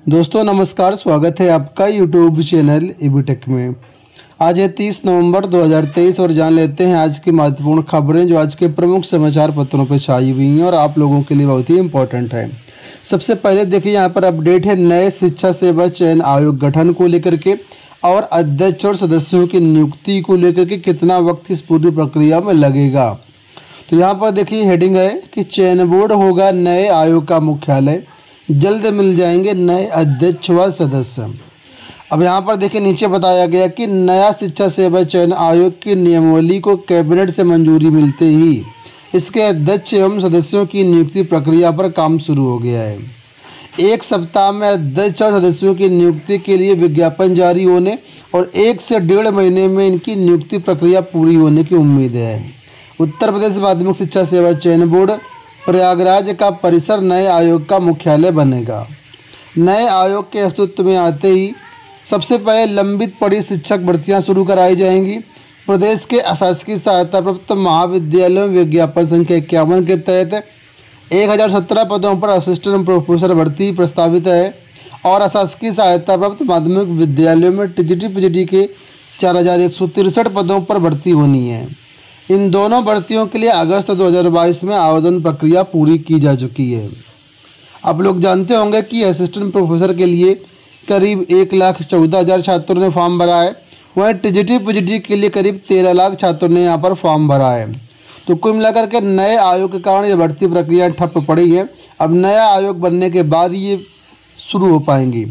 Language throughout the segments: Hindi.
दोस्तों नमस्कार, स्वागत है आपका यूट्यूब चैनल एबीटेक में। आज है 30 नवंबर 2023 और जान लेते हैं आज की महत्वपूर्ण खबरें जो आज के प्रमुख समाचार पत्रों पर छाई हुई हैं और आप लोगों के लिए बहुत ही इम्पोर्टेंट है। सबसे पहले देखिए यहाँ पर अपडेट है नए शिक्षा सेवा चयन आयोग गठन को लेकर के और अध्यक्ष और सदस्यों की नियुक्ति को लेकर के कितना वक्त इस पूरी प्रक्रिया में लगेगा। तो यहाँ पर देखिए हेडिंग है कि चयन बोर्ड होगा नए आयोग का मुख्यालय, जल्द मिल जाएंगे नए अध्यक्ष व सदस्य। अब यहाँ पर देखिए नीचे बताया गया कि नया शिक्षा सेवा चयन आयोग की नियमावली को कैबिनेट से मंजूरी मिलते ही इसके अध्यक्ष एवं सदस्यों की नियुक्ति प्रक्रिया पर काम शुरू हो गया है। एक सप्ताह में अध्यक्ष और सदस्यों की नियुक्ति के लिए विज्ञापन जारी होने और 1 से 1.5 महीने में इनकी नियुक्ति प्रक्रिया पूरी होने की उम्मीद है। उत्तर प्रदेश माध्यमिक शिक्षा सेवा चयन बोर्ड प्रयागराज का परिसर नए आयोग का मुख्यालय बनेगा। नए आयोग के अस्तित्व में आते ही सबसे पहले लंबित पड़ी शिक्षक भर्तियां शुरू कराई जाएंगी। प्रदेश के अशासकीय सहायता प्राप्त महाविद्यालयों में विज्ञापन संख्या 51 के तहत 1017 पदों पर असिस्टेंट प्रोफेसर भर्ती प्रस्तावित है और अशासकीय सहायता प्राप्त माध्यमिक विद्यालयों में टीजीटी पीजीटी के 4163 पदों पर भर्ती होनी है। इन दोनों भर्तियों के लिए अगस्त 2022 में आवेदन प्रक्रिया पूरी की जा चुकी है। आप लोग जानते होंगे कि असिस्टेंट प्रोफेसर के लिए करीब 1,14,000 छात्रों ने फॉर्म भरा है, वहीं टीजीटी पीजीटी के लिए करीब 13 लाख छात्रों ने यहाँ पर फॉर्म भरा है। तो कुल मिलाकर के नए आयोग के कारण ये भर्ती प्रक्रिया ठप पड़ी है। अब नया आयोग बनने के बाद ये शुरू हो पाएंगी।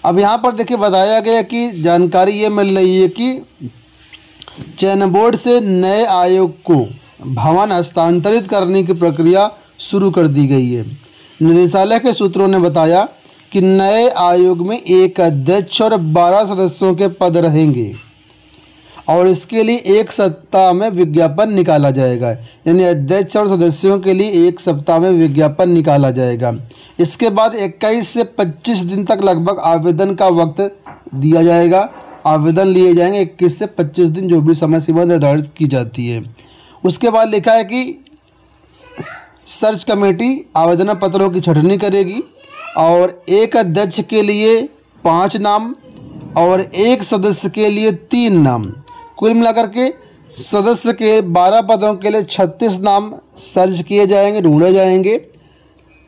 अब यहाँ पर देखिए बताया गया कि जानकारी ये मिल रही है कि चयन बोर्ड से नए आयोग को भवन हस्तांतरित करने की प्रक्रिया शुरू कर दी गई है। निदेशालय के सूत्रों ने बताया कि नए आयोग में एक अध्यक्ष और 12 सदस्यों के पद रहेंगे और इसके लिए 1 सप्ताह में विज्ञापन निकाला जाएगा। यानी अध्यक्ष और सदस्यों के लिए 1 सप्ताह में विज्ञापन निकाला जाएगा। इसके बाद 21 से 25 दिन तक लगभग आवेदन का वक्त दिया जाएगा। आवेदन लिए जाएंगे 21 से 25 दिन, जो भी समय सीमा निर्धारित की जाती है। उसके बाद लिखा है कि सर्च कमेटी आवेदन पत्रों की छंटनी करेगी और एक अध्यक्ष के लिए 5 नाम और एक सदस्य के लिए 3 नाम, कुल मिलाकर के सदस्य के 12 पदों के लिए 36 नाम सर्च किए जाएंगे, ढूंढे जाएंगे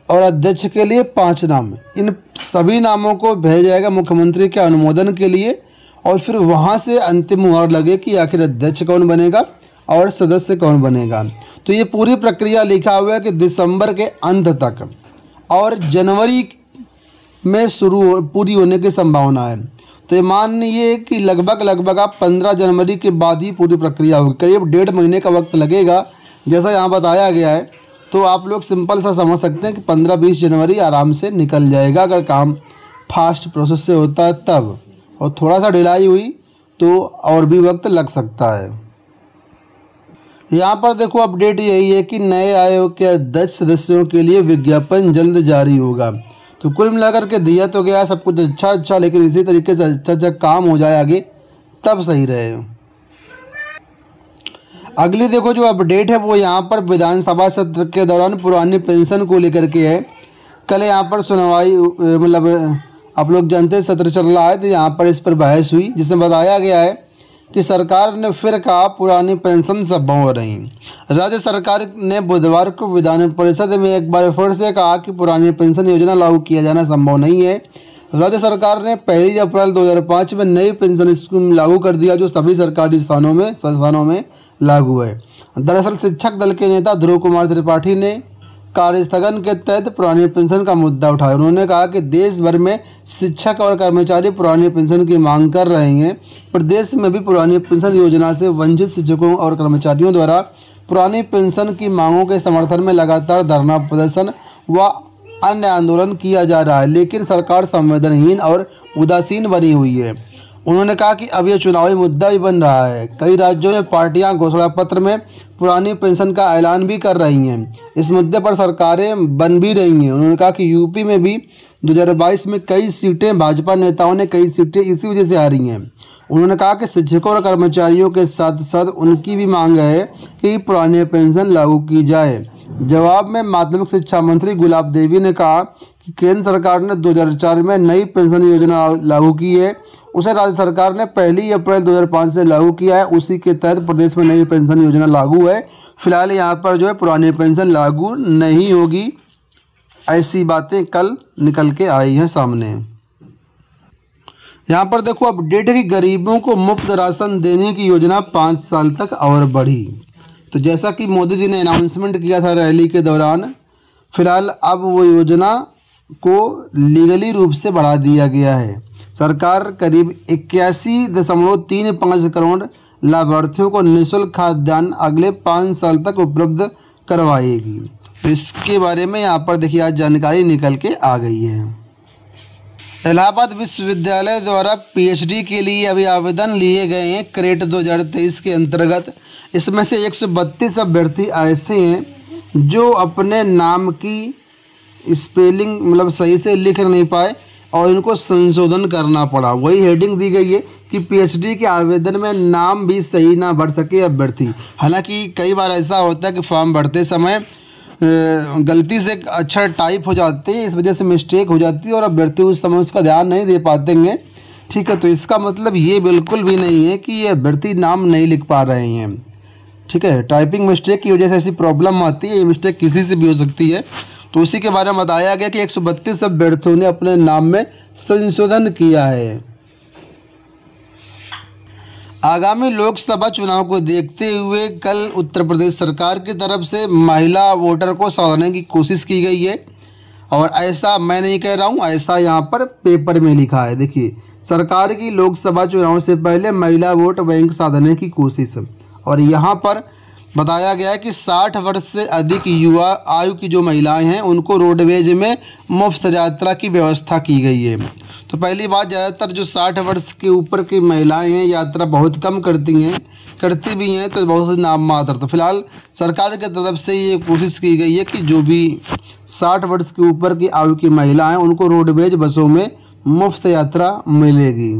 और अध्यक्ष के लिए 5 नाम। इन सभी नामों को भेजा जाएगा मुख्यमंत्री के अनुमोदन के लिए और फिर वहाँ से अंतिम मुहर लगे कि आखिर अध्यक्ष कौन बनेगा और सदस्य कौन बनेगा। तो ये पूरी प्रक्रिया लिखा हुआ है कि दिसंबर के अंत तक और जनवरी में पूरी होने की संभावना है। तो ये मानिए कि लगभग आप 15 जनवरी के बाद ही पूरी प्रक्रिया होगी। करीब 1.5 महीने का वक्त लगेगा जैसा यहाँ बताया गया है। तो आप लोग सिंपल सा समझ सकते हैं कि 15-20 जनवरी आराम से निकल जाएगा अगर काम फास्ट प्रोसेस से होता है तब, और थोड़ा सा ढिलाई हुई तो और भी वक्त लग सकता है। यहाँ पर देखो अपडेट यही है कि नए आयोग के अध्यक्ष सदस्यों के लिए विज्ञापन जल्द जारी होगा। तो कुल मिलाकर के दिया तो गया सब कुछ अच्छा, लेकिन इसी तरीके से अच्छा काम हो जाए आगे तब सही रहे। अगली देखो जो अपडेट है वो यहाँ पर विधानसभा सत्र के दौरान पुरानी पेंशन को लेकर के है। कल यहाँ पर सुनवाई मतलब आप लोग जानते हैं सत्र चल रहा है, तो यहाँ पर इस पर बहस हुई जिसमें बताया गया है कि सरकार ने फिर कहा पुरानी पेंशन सब हो रही। राज्य सरकार ने बुधवार को विधान परिषद में एक बार फिर से कहा कि पुरानी पेंशन योजना लागू किया जाना संभव नहीं है। राज्य सरकार ने 1 अप्रैल 2005 में नई पेंशन स्कीम लागू कर दिया जो सभी सरकारी संस्थानों में लागू है। दरअसल शिक्षक दल के नेता ध्रुव कुमार त्रिपाठी ने कार्यस्थगन के तहत पुरानी पेंशन का मुद्दा उठाया। उन्होंने कहा कि देश भर में शिक्षक और कर्मचारी पुरानी पेंशन की मांग कर रहे हैं। प्रदेश में भी पुरानी पेंशन योजना से वंचित शिक्षकों और कर्मचारियों द्वारा पुरानी पेंशन की मांगों के समर्थन में लगातार धरना प्रदर्शन व अन्य आंदोलन किया जा रहा है, लेकिन सरकार संवेदनहीन और उदासीन बनी हुई है। उन्होंने कहा कि अब यह चुनावी मुद्दा भी बन रहा है। कई राज्यों में पार्टियां घोषणा पत्र में पुरानी पेंशन का ऐलान भी कर रही हैं। इस मुद्दे पर सरकारें बन भी रही हैं। उन्होंने कहा कि यूपी में भी 2022 में कई सीटें भाजपा नेताओं ने कई सीटें इसी वजह से हारी हैं। उन्होंने कहा कि शिक्षकों और कर्मचारियों के साथ साथ उनकी भी मांग है कि पुरानी पेंशन लागू की जाए। जवाब में माध्यमिक शिक्षा मंत्री गुलाब देवी ने कहा कि केंद्र सरकार ने 2004 में नई पेंशन योजना लागू की है, उसे राज्य सरकार ने 1 अप्रैल 2005 से लागू किया है। उसी के तहत प्रदेश में नई पेंशन योजना लागू है। फिलहाल यहाँ पर जो है पुरानी पेंशन लागू नहीं होगी, ऐसी बातें कल निकल के आई हैं सामने। यहाँ पर देखो अपडेट है कि गरीबों को मुफ्त राशन देने की योजना 5 साल तक और बढ़ी। तो जैसा कि मोदी जी ने अनाउंसमेंट किया था रैली के दौरान, फिलहाल अब वो योजना को लीगली रूप से बढ़ा दिया गया है। सरकार करीब 81.35 करोड़ लाभार्थियों को निःशुल्क खाद्यान्न अगले 5 साल तक उपलब्ध करवाएगी। तो इसके बारे में यहाँ पर देखिए आज जानकारी निकल के आ गई है। इलाहाबाद विश्वविद्यालय द्वारा पीएचडी के लिए अभी आवेदन लिए गए हैं क्रेट 2023 के अंतर्गत। इसमें से 132 अभ्यर्थी ऐसे हैं जो अपने नाम की स्पेलिंग मतलब सही से लिख नहीं पाए और इनको संशोधन करना पड़ा। वही हेडिंग दी गई है कि पीएचडी के आवेदन में नाम भी सही ना भर सके अभ्यर्थी। हालांकि कई बार ऐसा होता है कि फॉर्म भरते समय गलती से अक्षर टाइप हो जाते हैं, इस वजह से मिस्टेक हो जाती है और अभ्यर्थी उस समय उसका ध्यान नहीं दे पाते हैं। ठीक है, तो इसका मतलब ये बिल्कुल भी नहीं है कि ये अभ्यर्थी नाम नहीं लिख पा रहे हैं। ठीक है, टाइपिंग मिस्टेक की वजह से ऐसी प्रॉब्लम आती है, ये मिस्टेक किसी से भी हो सकती है। तो उसी के बारे में बताया गया कि 132 अभ्यर्थियों ने अपने नाम में संशोधन किया है। आगामी लोकसभा चुनाव को देखते हुए कल उत्तर प्रदेश सरकार की तरफ से महिला वोटर को साधने की कोशिश की गई है। और ऐसा मैं नहीं कह रहा हूँ, ऐसा यहाँ पर पेपर में लिखा है। देखिए, सरकार की लोकसभा चुनाव से पहले महिला वोट बैंक साधने की कोशिश। और यहाँ पर बताया गया है कि 60 वर्ष से अधिक युवा आयु की जो महिलाएं हैं उनको रोडवेज में मुफ्त यात्रा की व्यवस्था की गई है। तो पहली बात, ज़्यादातर जो 60 वर्ष के ऊपर की महिलाएं हैं यात्रा बहुत कम करती भी हैं, तो बहुत नाम मात्र। तो फिलहाल सरकार की तरफ से ये कोशिश की गई है कि जो भी 60 वर्ष के ऊपर की आयु की महिलाएं उनको रोडवेज बसों में मुफ्त यात्रा मिलेगी।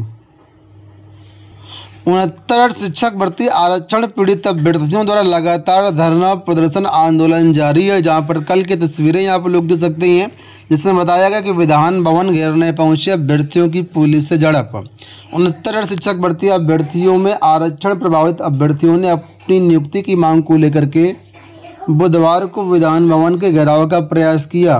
69 शिक्षक भर्ती आरक्षण पीड़ित अभ्यर्थियों द्वारा लगातार धरना प्रदर्शन आंदोलन जारी है। जहां पर कल की तस्वीरें यहाँ पर लोग देख सकते हैं, जिसमें बताया गया कि विधान भवन घेरने पहुंचे अभ्यर्थियों की पुलिस से झड़प। 69 शिक्षक भर्ती अभ्यर्थियों में आरक्षण प्रभावित अभ्यर्थियों ने अपनी नियुक्ति की मांग को लेकर के बुधवार को विधान भवन के घेराव का प्रयास किया।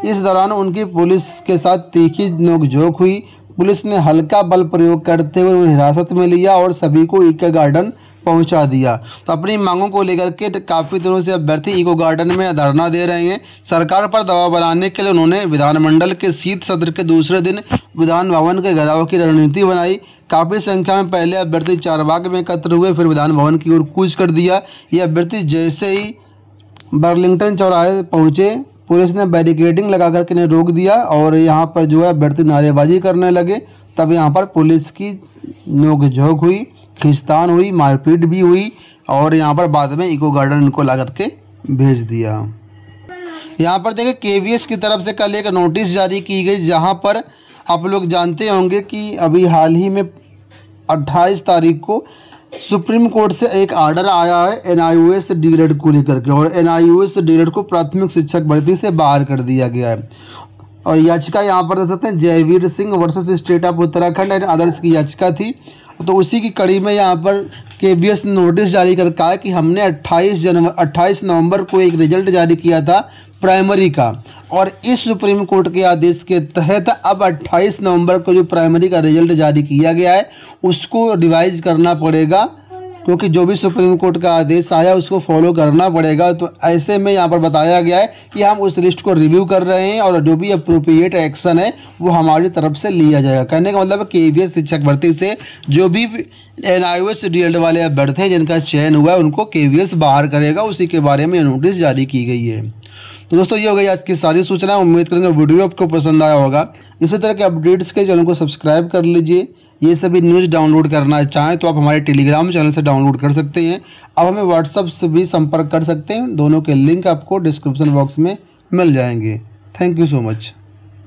इस दौरान उनकी पुलिस के साथ तीखी नोकझोंक हुई। पुलिस ने हल्का बल प्रयोग करते हुए उन्हें हिरासत में लिया और सभी को इको गार्डन पहुंचा दिया। तो अपनी मांगों को लेकर के काफ़ी दिनों से अभ्यर्थी इको गार्डन में धरना दे रहे हैं। सरकार पर दबाव बनाने के लिए उन्होंने विधानमंडल के शीत सत्र के दूसरे दिन विधान भवन के घेराव की रणनीति बनाई। काफ़ी संख्या में पहले अभ्यर्थी चारबाग में एकत्र हुए, फिर विधान भवन की ओर कूच कर दिया। ये अभ्यर्थी जैसे ही बर्लिंगटन चौराहे पहुँचे, पुलिस ने बैरिकेडिंग लगा करके इन्हें रोक दिया और यहाँ पर जो है अभ्यर्थी नारेबाजी करने लगे। तब यहाँ पर पुलिस की नोकझोंक हुई, खींचतान हुई, मारपीट भी हुई और यहाँ पर बाद में इको गार्डन इनको ला करके भेज दिया। यहाँ पर देखिए केवीएस की तरफ से कल एक नोटिस जारी की गई, जहाँ पर आप लोग जानते होंगे कि अभी हाल ही में 28 तारीख को सुप्रीम कोर्ट से एक आर्डर आया है एनआईओएस डीएलएड को लेकर के, और एनआईओएस डीएलएड को प्राथमिक शिक्षक भर्ती से बाहर कर दिया गया है। और याचिका यहाँ पर देख सकते हैं Jaiveer Singh versus state of Uttarakhand and others की याचिका थी। तो उसी की कड़ी में यहाँ पर केवीएस ने नोटिस जारी कर कहा कि हमने 28 नवंबर को एक रिजल्ट जारी किया था प्राइमरी का, और इस सुप्रीम कोर्ट के आदेश के तहत अब 28 नवंबर को जो प्राइमरी का रिजल्ट जारी किया गया है उसको रिवाइज करना पड़ेगा, क्योंकि जो भी सुप्रीम कोर्ट का आदेश आया उसको फॉलो करना पड़ेगा। तो ऐसे में यहाँ पर बताया गया है कि हम उस लिस्ट को रिव्यू कर रहे हैं और जो भी अप्रोप्रिएट एक्शन है वो हमारी तरफ से लिया जाएगा। कहने का मतलब केवीएस शिक्षक भर्ती से जो भी एनआईओएस डीएलएड वाले अभ्यर्थी हैं जिनका चयन हुआ है उनको केवीएस बाहर करेगा, उसी के बारे में नोटिस जारी की गई है। तो दोस्तों ये हो गई आज की सारी सूचना। उम्मीद करेंगे वीडियो आपको पसंद आया होगा। इसी तरह के अपडेट्स के चैनल को सब्सक्राइब कर लीजिए। ये सभी न्यूज़ डाउनलोड करना चाहें तो आप हमारे टेलीग्राम चैनल से डाउनलोड कर सकते हैं। अब हमें व्हाट्सएप से भी संपर्क कर सकते हैं। दोनों के लिंक आपको डिस्क्रिप्शन बॉक्स में मिल जाएंगे। Thank you so much.